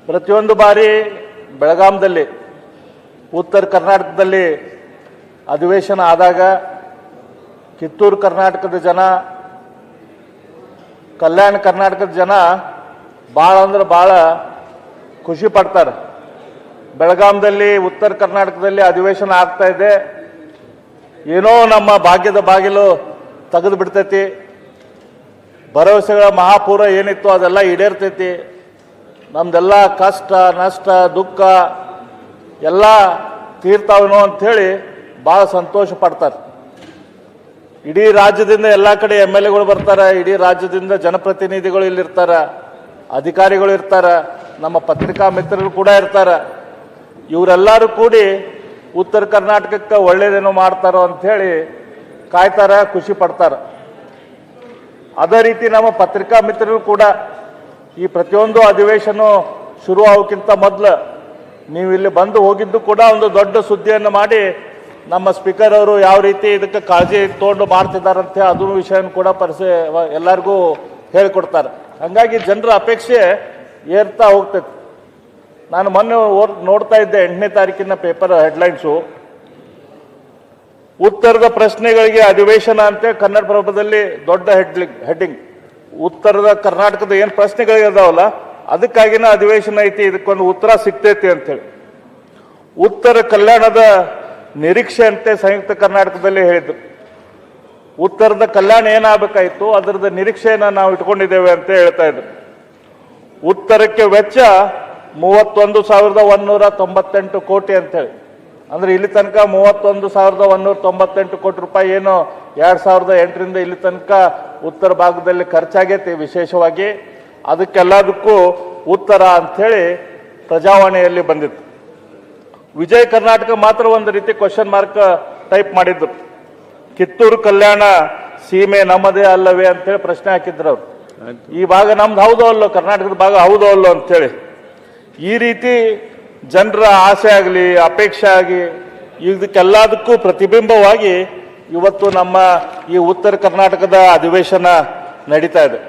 ಪ್ರತಿಯೊಂದು ಬಾರಿ ಬೆಳಗಾಂದಲ್ಲಿ ಉತ್ತರ ಕರ್ನಾಟಕದಲ್ಲಿ ಅಧಿವೇಶನ ಆದಾಗ ಕಿತ್ತೂರು ಕರ್ನಾಟಕದ ಜನ, ಕಲ್ಯಾಣ ಕರ್ನಾಟಕದ ಜನ ಭಾಳ ಅಂದ್ರೆ ಭಾಳ ಖುಷಿ ಪಡ್ತಾರೆ. ಬೆಳಗಾಂದಲ್ಲಿ ಉತ್ತರ ಕರ್ನಾಟಕದಲ್ಲಿ ಅಧಿವೇಶನ ಆಗ್ತಾ ಇದೆ, ಏನೋ ನಮ್ಮ ಭಾಗ್ಯದ ಬಾಗಿಲು ತೆಗೆದು ಬಿಡ್ತೈತಿ, ಭರವಸೆಗಳ ಮಹಾಪೂರ ಏನಿತ್ತು ಅದೆಲ್ಲ ಈಡೇರ್ತೈತಿ, ನಮ್ದೆಲ್ಲ ಕಷ್ಟ ನಷ್ಟ ದುಃಖ ಎಲ್ಲ ತೀರ್ತಾವನೋ ಅಂಥೇಳಿ ಭಾಳ ಸಂತೋಷ ಪಡ್ತಾರೆ. ಇಡೀ ರಾಜ್ಯದಿಂದ ಎಲ್ಲ ಕಡೆ MLAಗಳು ಬರ್ತಾರೆ, ಇಡೀ ರಾಜ್ಯದಿಂದ ಜನಪ್ರತಿನಿಧಿಗಳು ಇಲ್ಲಿರ್ತಾರೆ, ಅಧಿಕಾರಿಗಳು ಇರ್ತಾರೆ, ನಮ್ಮ ಪತ್ರಿಕಾ ಮಿತ್ರರು ಕೂಡ ಇರ್ತಾರೆ. ಇವರೆಲ್ಲರೂ ಕೂಡಿ ಉತ್ತರ ಕರ್ನಾಟಕಕ್ಕೆ ಒಳ್ಳೇದೇನೋ ಮಾಡ್ತಾರೋ ಅಂಥೇಳಿ ಕಾಯ್ತಾರೆ, ಖುಷಿ ಪಡ್ತಾರೆ. ಅದೇ ರೀತಿ ನಮ್ಮ ಪತ್ರಿಕಾ ಮಿತ್ರರು ಕೂಡ ಈ ಪ್ರತಿಯೊಂದು ಅಧಿವೇಶನ ಶುರು ಆಗೋಕ್ಕಿಂತ ಮೊದಲು ನೀವು ಇಲ್ಲಿ ಬಂದು ಹೋಗಿದ್ದು ಕೂಡ ಒಂದು ದೊಡ್ಡ ಸುದ್ದಿಯನ್ನು ಮಾಡಿ ನಮ್ಮ ಸ್ಪೀಕರ್ ಅವರು ಯಾವ ರೀತಿ ಇದಕ್ಕೆ ಕಾಳಜಿ ತೊಗೊಂಡು ಮಾಡ್ತಿದ್ದಾರಂತೆ ಅದು ವಿಷಯನ ಕೂಡ ಎಲ್ಲರಿಗೂ ಹೇಳಿಕೊಡ್ತಾರೆ. ಹಾಗಾಗಿ ಜನರ ಅಪೇಕ್ಷೆ ಏರ್ತಾ ಹೋಗ್ತೈತಿ. ನಾನು ಮೊನ್ನೆ ನೋಡ್ತಾ ಇದ್ದೆ 8ನೇ ತಾರೀಕಿನ ಪೇಪರ್ ಹೆಡ್ಲೈನ್ಸು, ಉತ್ತರದ ಪ್ರಶ್ನೆಗಳಿಗೆ ಅಧಿವೇಶನ ಅಂತೆ ಕನ್ನಡಪ್ರಭದಲ್ಲಿ ದೊಡ್ಡ ಹೆಡ್ಡಿಂಗ್. ಉತ್ತರದ ಕರ್ನಾಟಕದ ಏನು ಪ್ರಶ್ನೆಗಳಿದಾವಲ್ಲ ಅದಕ್ಕಾಗಿನ ಅಧಿವೇಶನ ಐತಿ, ಇದಕ್ಕೊಂದು ಉತ್ತರ ಸಿಗ್ತೈತಿ ಅಂತೇಳಿ. ಉತ್ತರ ಕಲ್ಯಾಣದ ನಿರೀಕ್ಷೆ ಅಂತೆ ಸಂಯುಕ್ತ ಕರ್ನಾಟಕದಲ್ಲಿ ಹೇಳಿದ್ರು. ಉತ್ತರದ ಕಲ್ಯಾಣ ಏನಾಗಬೇಕಾಯಿತು ಅದರದ ನಿರೀಕ್ಷೆಯನ್ನು ನಾವು ಇಟ್ಕೊಂಡಿದ್ದೇವೆ ಅಂತ ಹೇಳ್ತಾ ಇದ್ರು. ಉತ್ತರಕ್ಕೆ ವೆಚ್ಚ 31,198 ಕೋಟಿ ಅಂತೇಳಿ, ಅಂದ್ರೆ ಇಲ್ಲಿ ತನಕ 31,198 ಕೋಟಿ ರೂಪಾಯಿ ಏನು 2008ರಿಂದ ಇಲ್ಲಿ ತನಕ ಉತ್ತರ ಭಾಗದಲ್ಲಿ ಖರ್ಚಾಗೈತಿ. ವಿಶೇಷವಾಗಿ ಅದಕ್ಕೆಲ್ಲದಕ್ಕೂ ಉತ್ತರ ಅಂಥೇಳಿ ಪ್ರಜಾವಾಣಿಯಲ್ಲಿ ಬಂದಿತ್ತು. ವಿಜಯ ಕರ್ನಾಟಕ ಮಾತ್ರ ಒಂದು ರೀತಿ ಕ್ವಶನ್ ಮಾರ್ಕ್ ಟೈಪ್ ಮಾಡಿದ್ರು. ಕಿತ್ತೂರು ಕಲ್ಯಾಣ ಸೀಮೆ ನಮ್ಮದೇ ಅಲ್ಲವೇ ಅಂತೇಳಿ ಪ್ರಶ್ನೆ ಹಾಕಿದ್ರು ಅವರು. ಈ ಭಾಗ ನಮ್ದು ಹೌದೋ ಅಲ್ಲೋ, ಕರ್ನಾಟಕದ ಭಾಗ ಹೌದೋ ಅಲ್ಲೋ ಅಂತೇಳಿ. ಈ ರೀತಿ ಜನರ ಆಸೆ ಆಗಲಿ ಅಪೇಕ್ಷೆ ಆಗಿ ಇದಕ್ಕೆಲ್ಲದಕ್ಕೂ ಪ್ರತಿಬಿಂಬವಾಗಿ ಇವತ್ತು ನಮ್ಮ ಈ ಉತ್ತರ ಕರ್ನಾಟಕದ ಅಧಿವೇಶನ ನಡೀತಾ ಇದೆ.